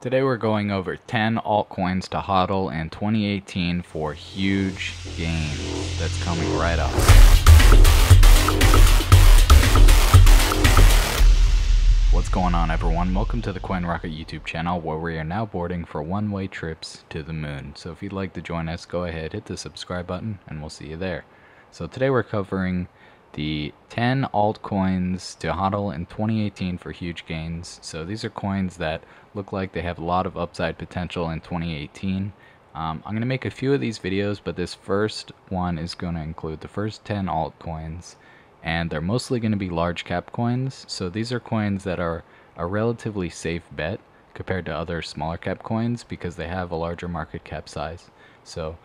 Today we're going over 10 altcoins to HODL in 2018 for huge gains. That's coming right up. What's going on, everyone? Welcome to the CoinRocket YouTube channel, where we are now boarding for one-way trips to the moon. So if you'd like to join us, go ahead, hit the subscribe button, and we'll see you there. So today we're covering the 10 altcoins to HODL in 2018 for huge gains. So these are coins that look like they have a lot of upside potential in 2018. I'm going to make a few of these videos, but this first one is going to include the first 10 altcoins, and they're mostly going to be large cap coins. So these are coins that are a relatively safe bet compared to other smaller cap coins because they have a larger market cap size. So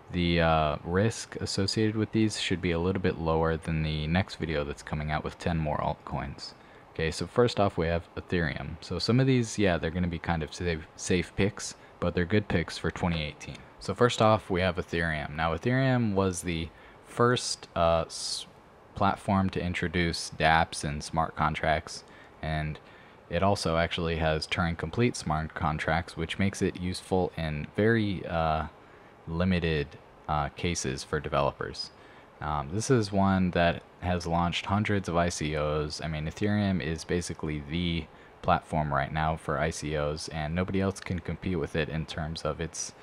the risk associated with these should be a little bit lower than the next video that's coming out with 10 more altcoins. Okay, so first off we have Ethereum. So some of these, yeah, they're going to be kind of safe picks, but they're good picks for 2018. So first off we have Ethereum. Now Ethereum was the first platform to introduce dApps and smart contracts, and it also actually has Turing-complete smart contracts, which makes it useful in very limited cases for developers. This is one that has launched hundreds of ICOs. I mean, Ethereum is basically the platform right now for ICOs, and nobody else can compete with it in terms of its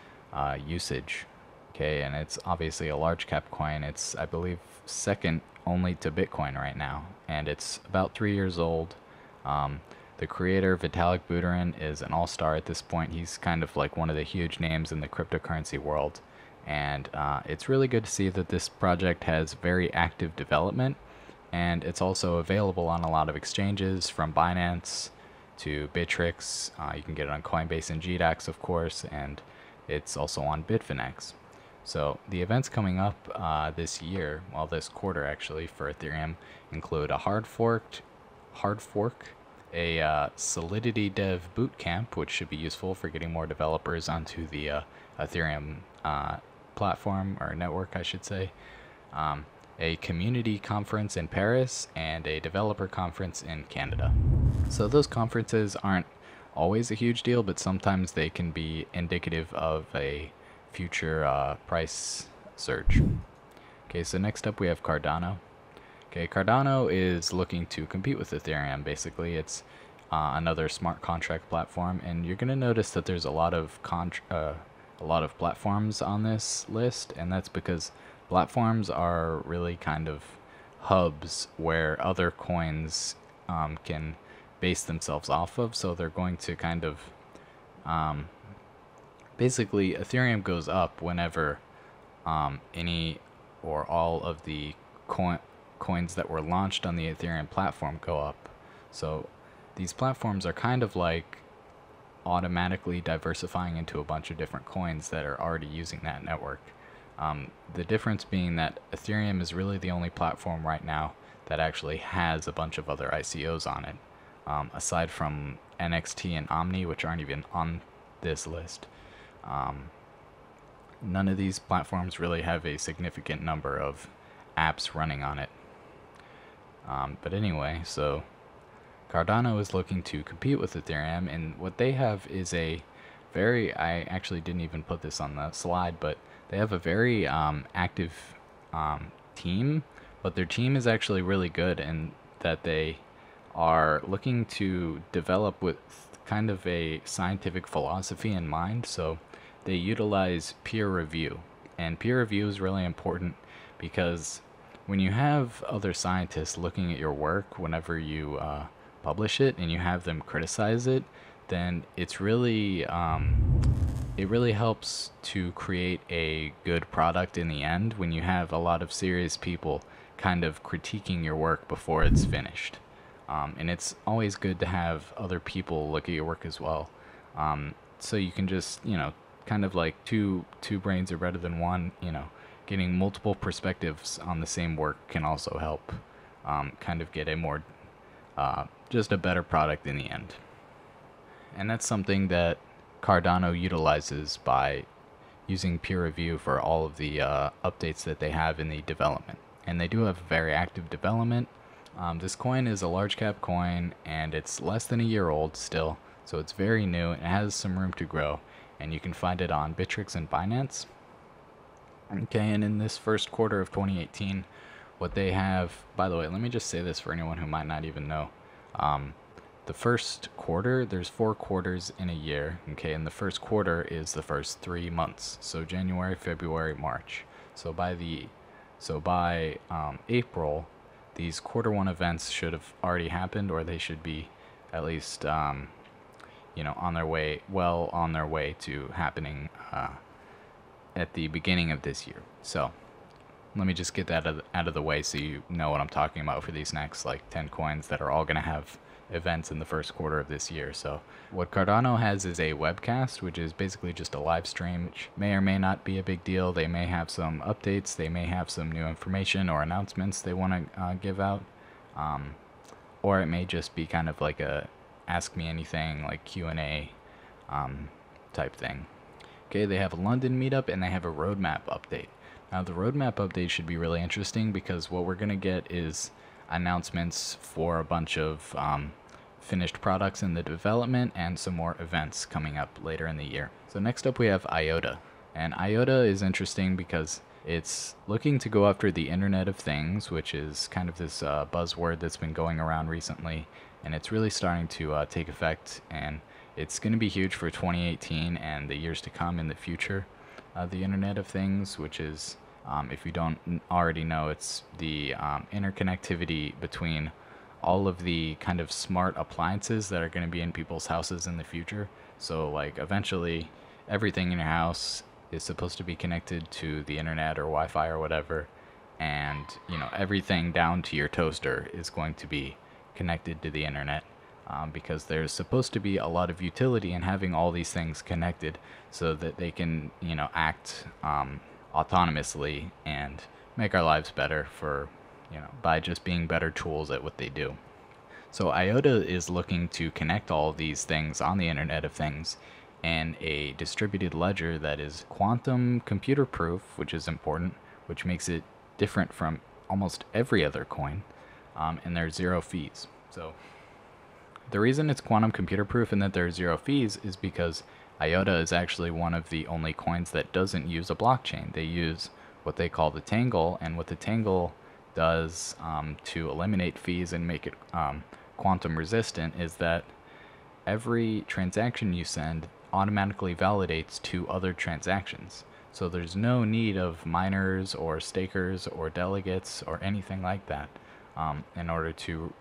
usage. Okay, and it's obviously a large cap coin. It's, I believe, second only to Bitcoin right now, and it's about 3 years old. The creator, Vitalik Buterin, is an all-star at this point. He's kind of like one of the huge names in the cryptocurrency world, and it's really good to see that this project has very active development, and it's also available on a lot of exchanges, from Binance to Bittrex. You can get it on Coinbase and GDAX, of course, and it's also on Bitfinex. So the events coming up this year, well, this quarter actually, for Ethereum include a hard fork, a Solidity Dev Bootcamp, which should be useful for getting more developers onto the Ethereum platform, or network, I should say, a community conference in Paris, and a developer conference in Canada. So those conferences aren't always a huge deal, but sometimes they can be indicative of a future price surge. Okay, so next up we have Cardano. Okay, Cardano is looking to compete with Ethereum. Basically, it's another smart contract platform, and you're going to notice that there's a lot of platforms on this list, and that's because platforms are really kind of hubs where other coins can base themselves off of. So they're going to kind of basically, Ethereum goes up whenever any or all of the coins that were launched on the Ethereum platform go up. So these platforms are kind of like automatically diversifying into a bunch of different coins that are already using that network. The difference being that Ethereum is really the only platform right now that actually has a bunch of other ICOs on it, aside from NXT and Omni, which aren't even on this list. None of these platforms really have a significant number of apps running on it. But anyway, so Cardano is looking to compete with Ethereum, and what they have is a very, I actually didn't even put this on the slide, but they have a very active team, but their team is actually really good in that they are looking to develop with kind of a scientific philosophy in mind. So they utilize peer review, and peer review is really important because when you have other scientists looking at your work whenever you publish it, and you have them criticize it, then it's really it really helps to create a good product in the end when you have a lot of serious people kind of critiquing your work before it's finished. And it's always good to have other people look at your work as well. So you can just, you know, kind of like two brains are better than one. You know, getting multiple perspectives on the same work can also help kind of get a more just a better product in the end. And that's something that Cardano utilizes by using peer review for all of the updates that they have in the development. And they do have very active development. This coin is a large cap coin, and it's less than a year old still, So it's very new. It has some room to grow, and you can find it on Bittrex and Binance. Okay, and in this first quarter of 2018, what they have, by the way, let me just say this for anyone who might not even know. The first quarter, there's 4 quarters in a year, okay, and the first quarter is the first 3 months, so January, February, March. So by April, these quarter 1 events should have already happened, or they should be at least, you know, on their way to happening at the beginning of this year. So let me just get that out of the way so you know what I'm talking about for these next like 10 coins that are all going to have events in the first quarter of this year. So what Cardano has is a webcast, which is basically just a live stream, which may or may not be a big deal. They may have some updates, they may have some new information or announcements they want to give out, or it may just be kind of like a ask me anything, like Q&A type thing. Okay, they have a London meetup and they have a roadmap update. Now the roadmap update should be really interesting because what we're going to get is announcements for a bunch of finished products in the development and some more events coming up later in the year. So next up we have IOTA. And IOTA is interesting because it's looking to go after the Internet of Things, which is kind of this buzzword that's been going around recently, and it's really starting to take effect, and it's going to be huge for 2018 and the years to come in the future. The Internet of Things, which is, if you don't already know, it's the interconnectivity between all of the kind of smart appliances that are going to be in people's houses in the future. So like eventually everything in your house is supposed to be connected to the internet or Wi-Fi or whatever, and you know, everything down to your toaster is going to be connected to the internet, because there's supposed to be a lot of utility in having all these things connected so that they can, you know, act autonomously and make our lives better for, you know, by just being better tools at what they do. So IOTA is looking to connect all of these things on the Internet of Things in a distributed ledger that is quantum computer proof, which is important, which makes it different from almost every other coin, and there's 0 fees. So the reason it's quantum computer proof and that there's 0 fees is because IOTA is actually one of the only coins that doesn't use a blockchain. They use what they call the tangle, and what the tangle does to eliminate fees and make it quantum resistant is that every transaction you send automatically validates 2 other transactions. So there's no need of miners or stakers or delegates or anything like that in order to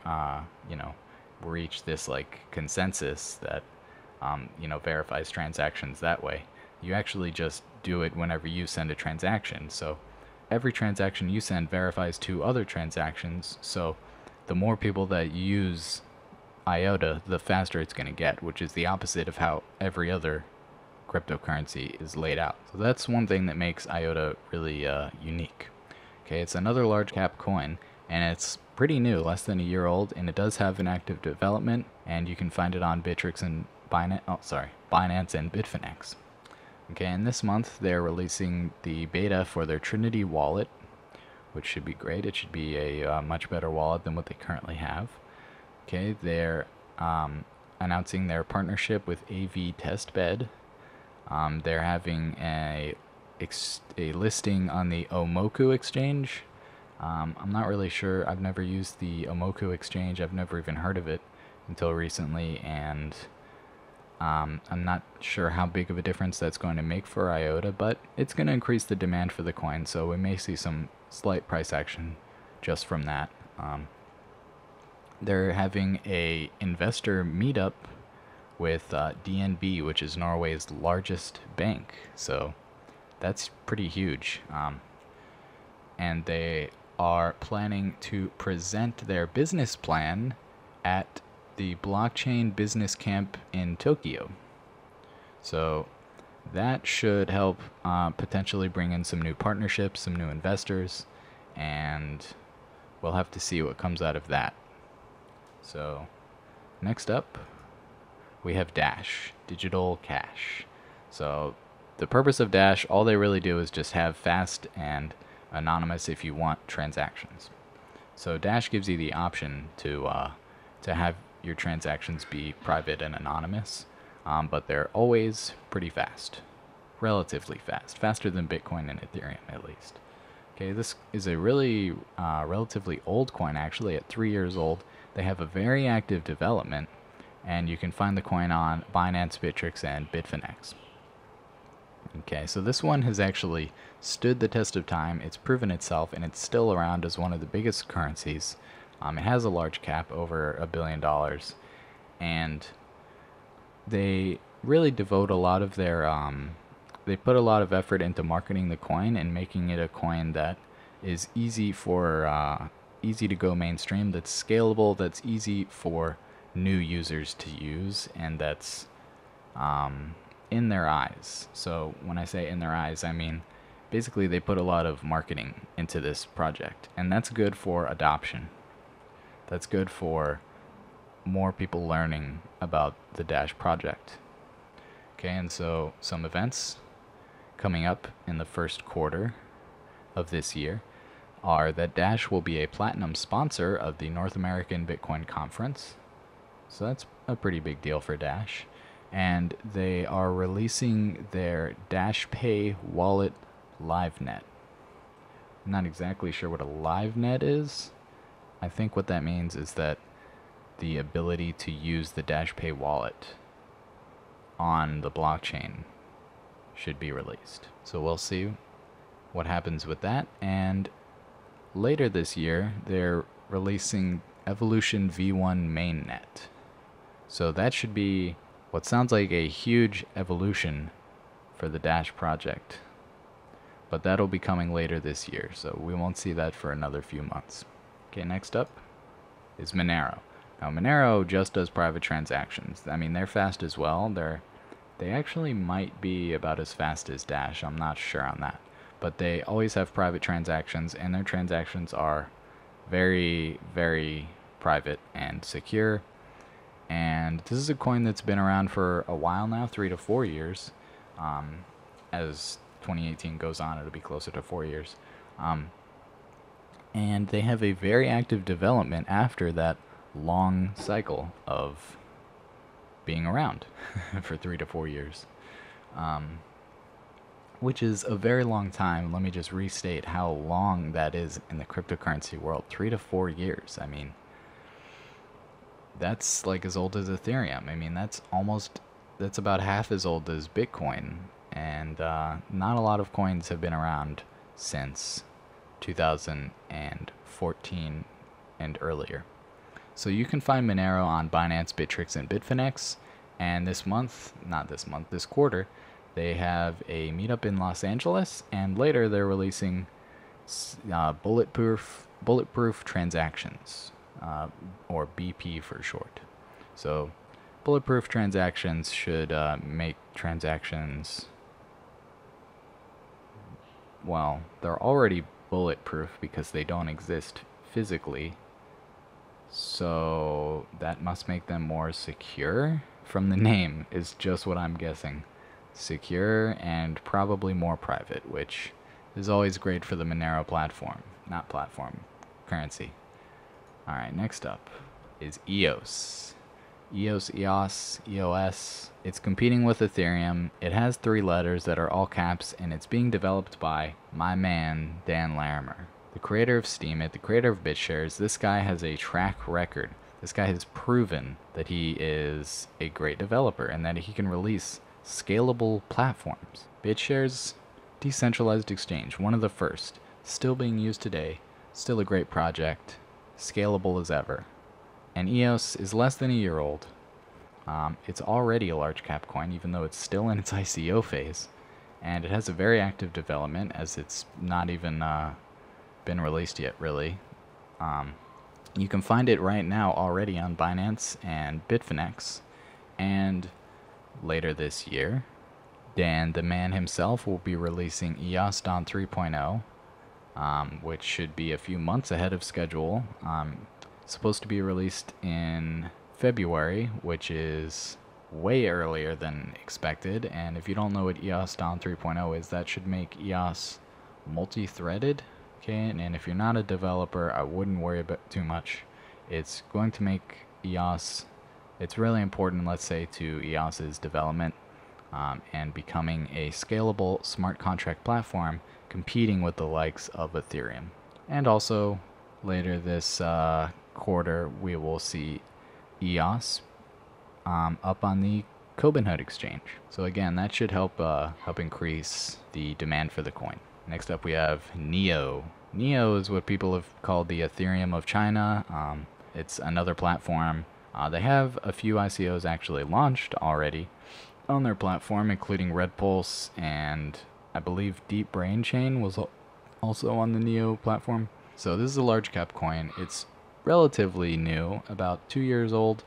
you know, reach this like consensus that you know, verifies transactions that way. You actually just do it whenever you send a transaction. So every transaction you send verifies 2 other transactions. So the more people that use IOTA, the faster it's going to get, which is the opposite of how every other cryptocurrency is laid out. So that's one thing that makes IOTA really unique. Okay, it's another large cap coin, and it's pretty new, less than a year old, and it does have an active development, and you can find it on Bittrex and Binance and Bitfinex. Okay, and this month they're releasing the beta for their Trinity wallet, which should be great. It should be a much better wallet than what they currently have. Okay, they're announcing their partnership with AV Testbed. They're having a listing on the Omoku exchange. I'm not really sure. I've never used the Omoku exchange. I've never even heard of it until recently, and I'm not sure how big of a difference that's going to make for IOTA, but it's going to increase the demand for the coin, so we may see some slight price action just from that. They're having a investor meetup with DNB, which is Norway's largest bank, so that's pretty huge. And they are planning to present their business plan at the Blockchain Business Camp in Tokyo. So that should help potentially bring in some new partnerships, some new investors, and we'll have to see what comes out of that. So next up, we have Dash, Digital Cash. So the purpose of Dash, all they really do is just have fast and anonymous if you want transactions. So Dash gives you the option to have your transactions be private and anonymous, but they're always pretty fast, relatively fast, faster than Bitcoin and Ethereum at least. Okay, this is a really relatively old coin, actually, at 3 years old. They have a very active development, and you can find the coin on Binance, Bittrex, and Bitfinex. Okay, so this one has actually stood the test of time. It's proven itself, and it's still around as one of the biggest currencies. It has a large cap, over $1 billion, and they really devote a lot of their they put a lot of effort into marketing the coin and making it a coin that is easy to go mainstream, that's scalable, that's easy for new users to use, and that's in their eyes. So when I say in their eyes, I mean basically they put a lot of marketing into this project, and that's good for adoption. That's good for more people learning about the Dash project. Okay, and so some events coming up in the first quarter of this year are that Dash will be a platinum sponsor of the North American Bitcoin Conference. So that's a pretty big deal for Dash. And they are releasing their Dash Pay wallet LiveNet. I'm not exactly sure what a LiveNet is. I think what that means is that the ability to use the Dash Pay wallet on the blockchain should be released. So we'll see what happens with that. And later this year, they're releasing Evolution V1 mainnet. So that should be what sounds like a huge evolution for the Dash project. But that'll be coming later this year, so we won't see that for another few months. Okay, next up is Monero. Now, Monero just does private transactions. I mean, they're fast as well. They actually might be about as fast as Dash. I'm not sure on that. But they always have private transactions, and their transactions are very, very private and secure. And this is a coin that's been around for a while now, 3 to 4 years. As 2018 goes on, it'll be closer to 4 years. And they have a very active development after that long cycle of being around for 3 to 4 years, which is a very long time. Let me just restate how long that is in the cryptocurrency world. 3 to 4 years. I mean, that's like as old as Ethereum. I mean, that's about half as old as Bitcoin. And not a lot of coins have been around since 2014 and earlier. So you can find Monero on Binance, Bittrex, and Bitfinex. And this quarter, they have a meetup in Los Angeles. And later they're releasing bulletproof transactions, or BP for short. So bulletproof transactions should make transactions, well, they're already bulletproof because they don't exist physically. So that must make them more secure. From the name is just what I'm guessing. Secure and probably more private, which is always great for the Monero currency. Alright, next up is EOS. EOS. It's competing with Ethereum. It has 3 letters that are all caps, and it's being developed by my man, Dan Larimer, the creator of Steemit, the creator of BitShares. This guy has a track record. This guy has proven that he is a great developer and that he can release scalable platforms. BitShares, decentralized exchange, one of the first, still being used today, still a great project, scalable as ever. And EOS is less than a year old. It's already a large cap coin, even though it's still in its ICO phase. And it has a very active development, as it's not even been released yet, really. You can find it right now already on Binance and Bitfinex. And later this year, Dan, the man himself, will be releasing EOS Dawn 3.0, which should be a few months ahead of schedule. Supposed to be released in February, which is way earlier than expected. And if you don't know what EOS Dawn 3.0 is, that should make EOS multi-threaded. Okay, and if you're not a developer, I wouldn't worry about too much. It's going to make EOS It's really important, let's say, to EOS's development and becoming a scalable smart contract platform competing with the likes of Ethereum. And also, later this quarter, we will see EOS up on the Robinhood exchange. So again, that should help increase the demand for the coin. Next up, we have Neo. Neo is what people have called the Ethereum of China. It's another platform. They have a few ICOs actually launched already on their platform, including Red Pulse and I believe Deep Brain Chain was also on the Neo platform. So this is a large cap coin. It's relatively new, about 2 years old.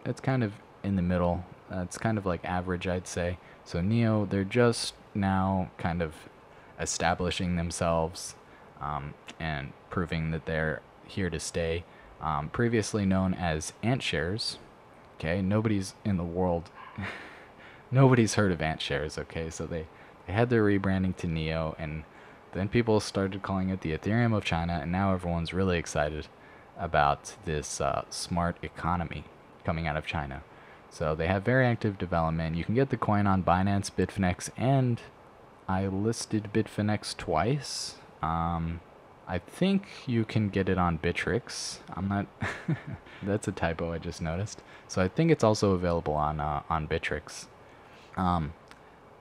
It's kind of in the middle. It's kind of like average, I'd say. So Neo, they're just now kind of establishing themselves and proving that they're here to stay. Previously known as AntShares. Okay, nobody's in the world, nobody's heard of AntShares. Okay, so they had their rebranding to Neo, and then people started calling it the Ethereum of China, and now everyone's really excited about this smart economy coming out of China. So they have very active development. You can get the coin on Binance, Bitfinex, and I listed Bitfinex twice. I think you can get it on Bittrex. I'm not. That's a typo I just noticed. So I think it's also available on Bittrex.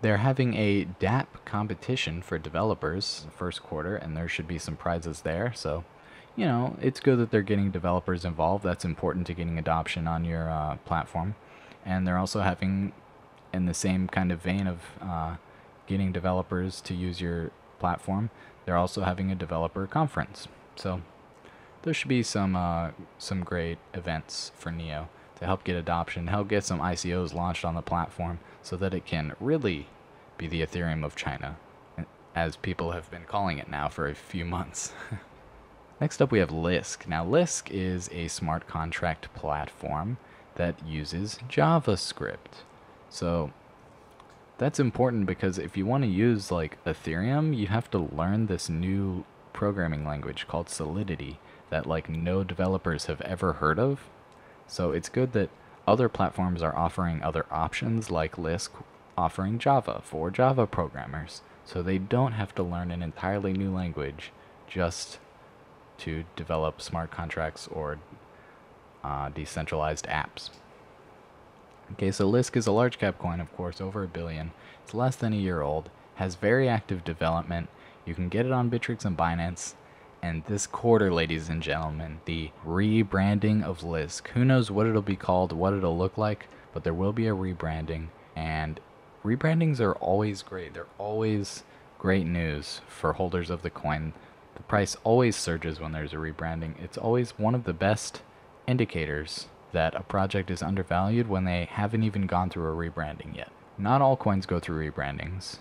They're having a DApp competition for developers first quarter, and there should be some prizes there. So, you know, it's good that they're getting developers involved. That's important to getting adoption on your platform. And they're also having, in the same kind of vein of getting developers to use your platform, they're also having a developer conference. So there should be some great events for Neo to help get adoption, help get some ICOs launched on the platform so that it can really be the Ethereum of China, as people have been calling it now for a few months. Next up, we have Lisk. Now, Lisk is a smart contract platform that uses JavaScript. So that's important because if you want to use like Ethereum, you have to learn this new programming language called Solidity that like no developers have ever heard of. So it's good that other platforms are offering other options, like Lisk offering Java for Java programmers, so they don't have to learn an entirely new language just to develop smart contracts or decentralized apps. Okay, so Lisk is a large cap coin, of course, over $1 billion. It's less than a year old, has very active development. You can get it on Bittrex and Binance. And this quarter, ladies and gentlemen, the rebranding of Lisk. Who knows what it'll be called, what it'll look like, but there will be a rebranding. And rebrandings are always great. They're always great news for holders of the coin. The price always surges when there's a rebranding. It's always one of the best indicators that a project is undervalued when they haven't even gone through a rebranding yet. Not all coins go through rebrandings,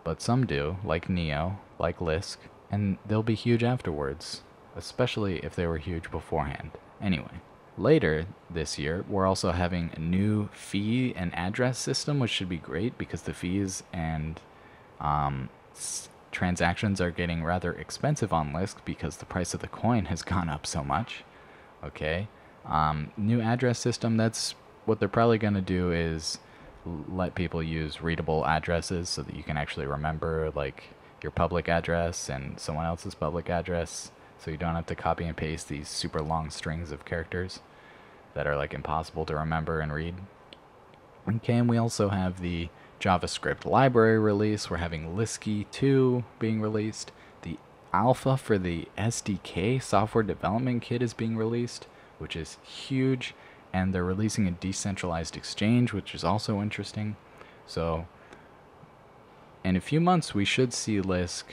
but some do, like Neo, like Lisk, and they'll be huge afterwards, especially if they were huge beforehand. Anyway, later this year, we're also having a new fee and address system, which should be great because the fees and transactions are getting rather expensive on Lisk because the price of the coin has gone up so much. Okay. New address system, that's what they're probably going to do is let people use readable addresses so that you can actually remember like your public address and someone else's public address, so you don't have to copy and paste these super long strings of characters that are like impossible to remember and read. Okay, and we also have the JavaScript library release. We're having Lisk 2 being released. The alpha for the SDK software development kit is being released, which is huge, and they're releasing a decentralized exchange, which is also interesting. So in a few months we should see Lisk.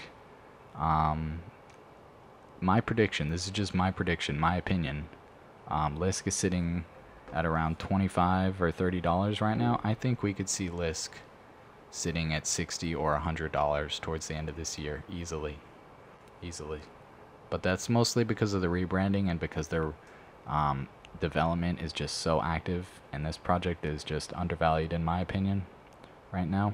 My prediction, this is just my prediction, my opinion, Lisk is sitting at around $25 or $30 right now. I think we could see Lisk sitting at $60 or $100 towards the end of this year, easily. But that's mostly because of the rebranding and because their development is just so active, and this project is just undervalued in my opinion right now.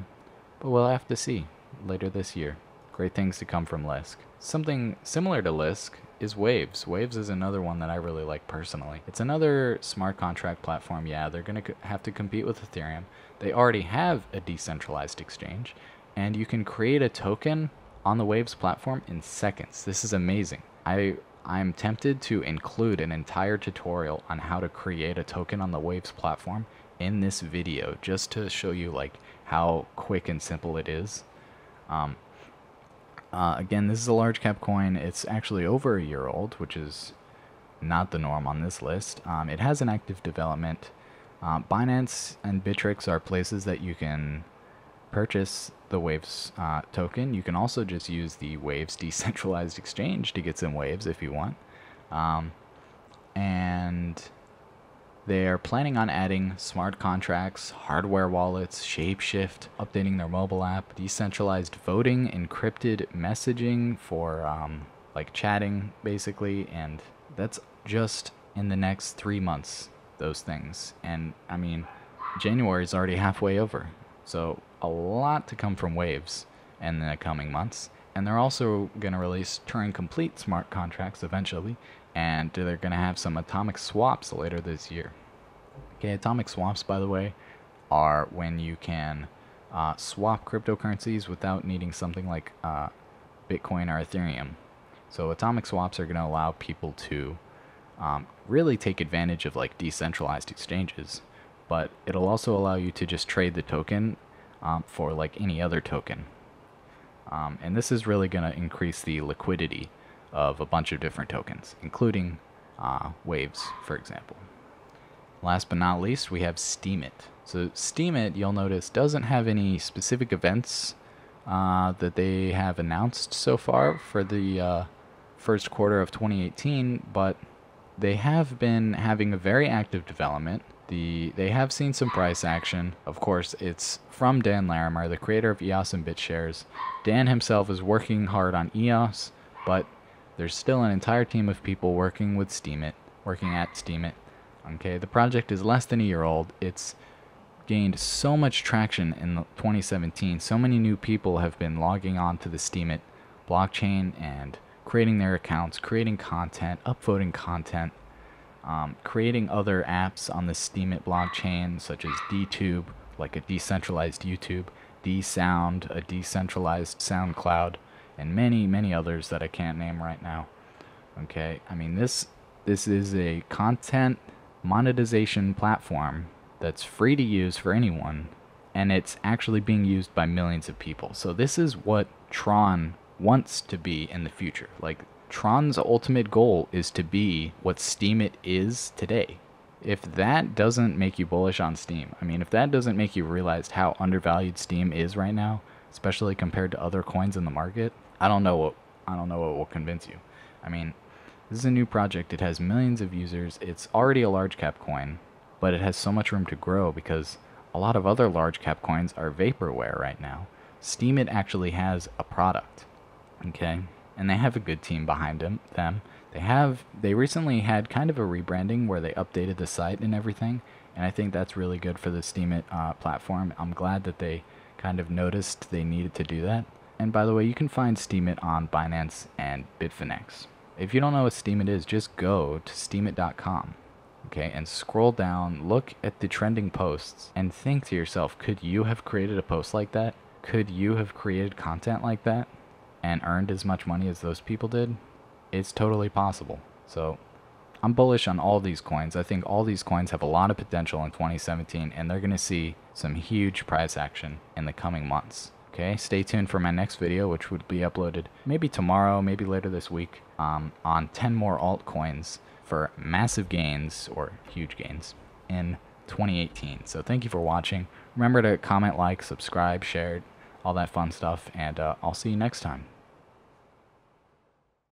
But we'll have to see later this year. Great things to come from Lisk. Something similar to Lisk is Waves. Waves is another one that I really like personally. It's another smart contract platform. Yeah, they're going to have to compete with Ethereum. They already have a decentralized exchange, and you can create a token on the Waves platform in seconds. This is amazing. I'm tempted to include an entire tutorial on how to create a token on the Waves platform in this video, just to show you like how quick and simple it is. Again, this is a large cap coin. It's actually over a year old, which is not the norm on this list. It has an active development. Binance and Bittrex are places that you can purchase the Waves token. You can also just use the Waves decentralized exchange to get some Waves if you want. And they are planning on adding smart contracts, hardware wallets, Shapeshift, updating their mobile app, decentralized voting, encrypted messaging for like chatting basically, and that's just in the next 3 months, those things. And I mean, January is already halfway over, so a lot to come from Waves in the coming months. And they're also going to release Turing complete smart contracts eventually, and they're going to have some atomic swaps later this year. Okay, atomic swaps, by the way, are when you can swap cryptocurrencies without needing something like Bitcoin or Ethereum. So atomic swaps are going to allow people to really take advantage of like decentralized exchanges, but it'll also allow you to just trade the token for like any other token. And this is really going to increase the liquidity of a bunch of different tokens, including Waves, for example. Last but not least, we have Steemit. So Steemit, you'll notice, doesn't have any specific events that they have announced so far for the first quarter of 2018, but they have been having a very active development. They have seen some price action. Of course, it's from Dan Larimer, the creator of EOS and BitShares. Dan himself is working hard on EOS, but there's still an entire team of people working with Steemit, working at Steemit. Okay, the project is less than a year old. It's gained so much traction in 2017. So many new people have been logging on to the Steemit blockchain and creating their accounts, creating content, upvoting content, creating other apps on the Steemit blockchain, such as DTube, like a decentralized YouTube, DSound, a decentralized SoundCloud, and many, many others that I can't name right now. Okay, I mean, this is a content monetization platform that's free to use for anyone, and it's actually being used by millions of people. So this is what Tron wants to be in the future. Like, Tron's ultimate goal is to be what Steemit is today. If that doesn't make you bullish on Steem, I mean, if that doesn't make you realize how undervalued Steem is right now, especially compared to other coins in the market, I don't know what will convince you. I mean, this is a new project. It has millions of users. It's already a large cap coin, but it has so much room to grow because a lot of other large cap coins are vaporware right now. Steemit actually has a product, okay? And they have a good team behind them. They recently had kind of a rebranding where they updated the site and everything, and I think that's really good for the Steemit platform. I'm glad that they kind of noticed they needed to do that. And by the way, you can find Steemit on Binance and Bitfinex. If you don't know what Steemit is, just go to steemit.com, okay, and scroll down, look at the trending posts, and think to yourself, could you have created a post like that? Could you have created content like that and earned as much money as those people did? It's totally possible. So I'm bullish on all these coins. I think all these coins have a lot of potential in 2017, and they're going to see some huge price action in the coming months. Okay, stay tuned for my next video, which would be uploaded maybe tomorrow, maybe later this week, on 10 more altcoins for massive gains, or huge gains, in 2018. So thank you for watching. Remember to comment, like, subscribe, share, all that fun stuff, and I'll see you next time.